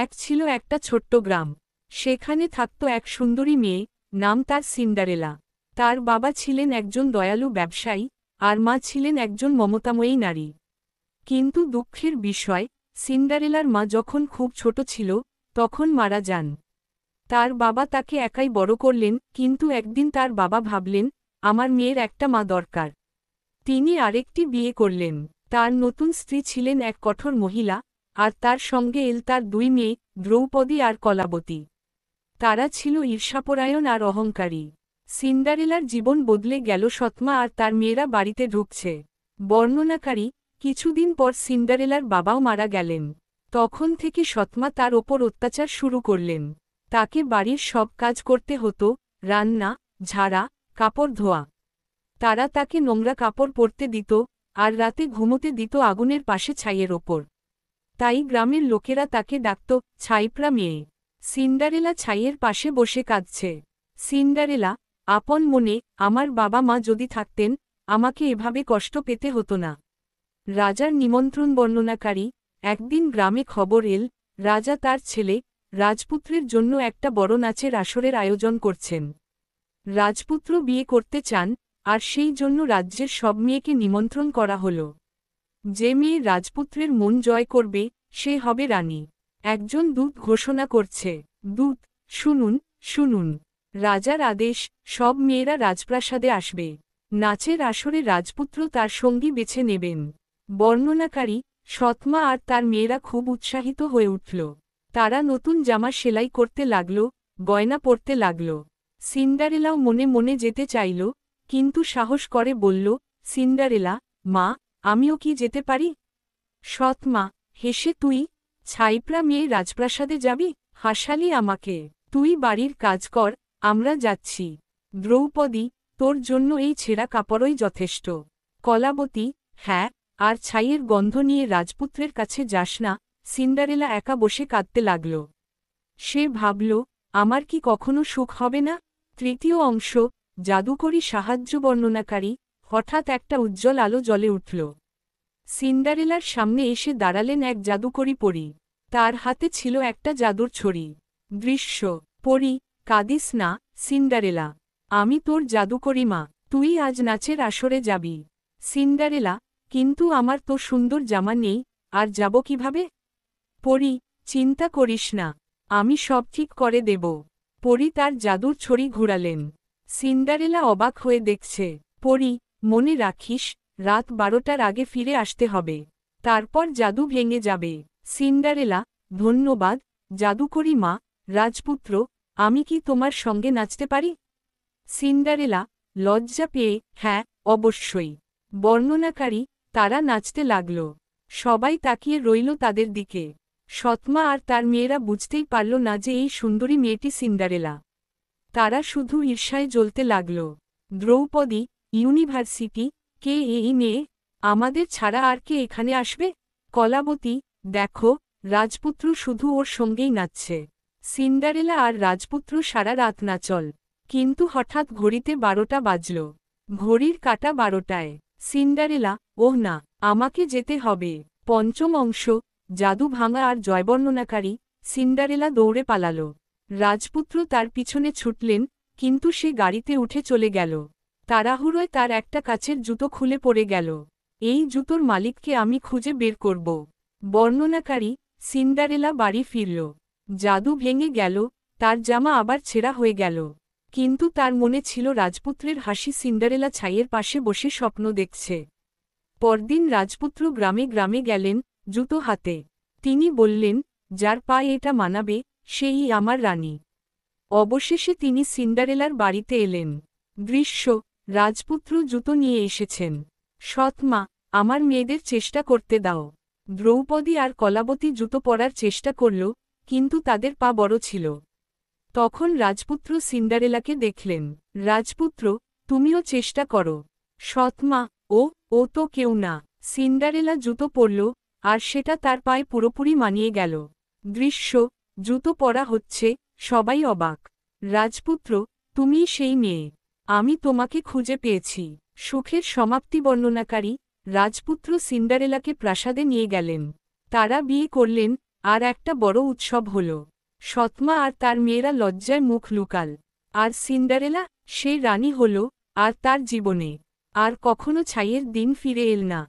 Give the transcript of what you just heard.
এক ছিল একটা ছোট্ট গ্রাম। সেখানে থাকত এক সুন্দরী মেয়ে, নাম তার সিন্ডারেলা। তার বাবা ছিলেন একজন দয়ালু ব্যবসায়ী, আর মা ছিলেন একজন মমতাময়ী নারী। কিন্তু দুঃখের বিষয়, সিন্ডারেলার মা যখন খুব ছোট ছিল, তখন মারা যান। তার বাবা তাকে একাই বড় করলেন, কিন্তু একদিন তার বাবা ভাবলেন, আমার মেয়ের একটা মা দরকার। তিনি আরেকটি বিয়ে করলেন। তার নতুন স্ত্রী ছিলেন এক কঠোর মহিলা, আর তার সঙ্গে এল তার দুই মেয়ে, দ্রৌপদী আর কলাবতী। তারা ছিল ঈর্ষাপরায়ণ আর অহংকারী। সিন্ডারেলার জীবন বদলে গেল। সৎমা আর তার মেয়েরা বাড়িতে ঢুকছে। বর্ণনাকারী, কিছুদিন পর সিন্ডারেলার বাবাও মারা গেলেন। তখন থেকে সৎমা তার ওপর অত্যাচার শুরু করলেন। তাকে বাড়ির সব কাজ করতে হতো, রান্না, ঝাড়া, কাপড় ধোয়া। তারা তাকে নোংরা কাপড় পরতে দিত, আর রাতে ঘুমোতে দিত আগুনের পাশে ছাইয়ের ওপর। তাই গ্রামের লোকেরা তাকে ডাকত ছাইপ্রা মেয়ে। সিন্ডারেলা ছাইয়ের পাশে বসে কাঁদছে। সিন্ডারেলা, আপন মনে, আমার বাবা মা যদি থাকতেন, আমাকে এভাবে কষ্ট পেতে হতো না। রাজার নিমন্ত্রণ বর্ণনাকারী, একদিন গ্রামে খবর এল, রাজা তার ছেলে, রাজপুত্রের জন্য একটা বড় নাচের আসরের আয়োজন করছেন। রাজপুত্র বিয়ে করতে চান, আর সেই জন্য রাজ্যের সব মেয়েকে নিমন্ত্রণ করা হল। যে মেয়ে রাজপুত্রের মন জয় করবে, সে হবে রানী। একজন দূত ঘোষণা করছে, দূত, শুনুন, শুনুন। রাজার আদেশ, সব মেয়েরা রাজপ্রাসাদে আসবে। নাচের আসরে রাজপুত্র তার সঙ্গী বেছে নেবেন। বর্ণনাকারী, সৎমা আর তার মেয়েরা খুব উৎসাহিত হয়ে উঠল। তারা নতুন জামা সেলাই করতে লাগল, গয়না পরতে লাগল। সিন্ডারেলাও মনে মনে যেতে চাইল, কিন্তু সাহস করে বলল, সিন্ডারেলা, মা, আমিও কি যেতে পারি? সৎমা, হেসে, তুই ছাইপ্রা মেয়ে রাজপ্রাসাদে যাবি? হাসালি আমাকে। তুই বাড়ির কাজ কর, আমরা যাচ্ছি। দ্রৌপদী, তোর জন্য এই ছেঁড়া কাপড়ই যথেষ্ট। কলাবতী, হ্যাঁ, আর ছাইয়ের গন্ধ নিয়ে রাজপুত্রের কাছে যাস না। সিন্ডারেলা একা বসে কাঁদতে লাগল। সে ভাবল, আমার কি কখনো সুখ হবে না? তৃতীয় অংশ, জাদুকরী সাহায্য বর্ণনাকারী, হঠাৎ একটা উজ্জ্বল আলো জ্বলে উঠল। সিন্ডারেলার সামনে এসে দাঁড়ালেন এক জাদুকরী পরী। তার হাতে ছিল একটা জাদুর ছড়ি। দৃশ্য, পরী, কাঁদিস না, সিন্ডারেলা। আমি তোর জাদুকরী মা। তুই আজ নাচের আসরে যাবি। সিন্ডারেলা, কিন্তু আমার তো সুন্দর জামা নেই, আর যাব কিভাবে? পরী, চিন্তা করিস না, আমি সব ঠিক করে দেব। পরী তার জাদুর ছড়ি ঘুরালেন। সিন্ডারেলা অবাক হয়ে দেখছে। পরী, মনে রাখিস, রাত 12টার আগে ফিরে আসতে হবে। তারপর জাদু ভেঙে যাবে। সিন্ডারেলা, ধন্যবাদ, জাদুকরী মা। রাজপুত্র, আমি কি তোমার সঙ্গে নাচতে পারি? সিন্ডারেলা, লজ্জা পেয়ে, হ্যাঁ, অবশ্যই। বর্ণনাকারী, তারা নাচতে লাগল। সবাই তাকিয়ে রইল তাদের দিকে। সৎমা আর তার মেয়েরা বুঝতেই পারল না যে এই সুন্দরী মেয়েটি সিন্ডারেলা। তারা শুধু ঈর্ষায় জ্বলতে লাগল। দ্রৌপদী, ইউনিভার্সিটি, কে এই মেয়ে? আমাদের ছাড়া আর কে এখানে আসবে? কলাবতী, দেখো, রাজপুত্র শুধু ওর সঙ্গেই নাচছে। সিন্ডারেলা আর রাজপুত্র সারা রাত নাচল। কিন্তু হঠাৎ ঘড়িতে 12টা বাজল। ঘড়ির কাঁটা 12টায়। সিন্ডারেলা, ওহ না, আমাকে যেতে হবে। পঞ্চম অংশ, জাদু ভাঙা আর জয়বর্ণনাকারী, সিন্ডারেলা দৌড়ে পালাল। রাজপুত্র তার পিছনে ছুটলেন, কিন্তু সে গাড়িতে উঠে চলে গেল। তাড়াহুড়োয় তার একটা কাচের জুতো খুলে পড়ে গেল। এই জুতোর মালিককে আমি খুঁজে বের করব। বর্ণনাকারী, সিন্ডারেলা বাড়ি ফিরল। জাদু ভেঙে গেল, তার জামা আবার ছেঁড়া হয়ে গেল। কিন্তু তার মনে ছিল রাজপুত্রের হাসি। সিন্ডারেলা ছাইয়ের পাশে বসে স্বপ্ন দেখছে। পরদিন রাজপুত্র গ্রামে গ্রামে গেলেন, জুতো হাতে। তিনি বললেন, যার পায়ে এটা মানাবে, সেই আমার রানী। অবশেষে তিনি সিন্ডারেলার বাড়িতে এলেন। দৃশ্য, রাজপুত্র জুতো নিয়ে এসেছেন। সৎমা, আমার মেয়েদের চেষ্টা করতে দাও। দ্রৌপদী আর কলাবতী জুতো পরার চেষ্টা করল, কিন্তু তাদের পা বড় ছিল। তখন রাজপুত্র সিন্ডারেলাকে দেখলেন। রাজপুত্র, তুমিও চেষ্টা করো। সৎমা, ও তো কেউ না। সিন্ডারেলা জুতো পরল, আর সেটা তার পায়ে পুরোপুরি মানিয়ে গেল। দৃশ্য, জুতো পরা হচ্ছে, সবাই অবাক। রাজপুত্র, তুমিই সেই মেয়ে। আমি তোমাকে খুঁজে পেয়েছি। সুখের সমাপ্তি বর্ণনাকারী, রাজপুত্র সিন্ডারেলাকে প্রাসাদে নিয়ে গেলেন। তারা বিয়ে করলেন, আর একটা বড় উৎসব হল। সৎমা আর তার মেয়েরা লজ্জায় মুখ লুকাল। আর সিন্ডারেলা, সেই রানী হল, আর তার জীবনে আর কখনো ছাইয়ের দিন ফিরে এল না।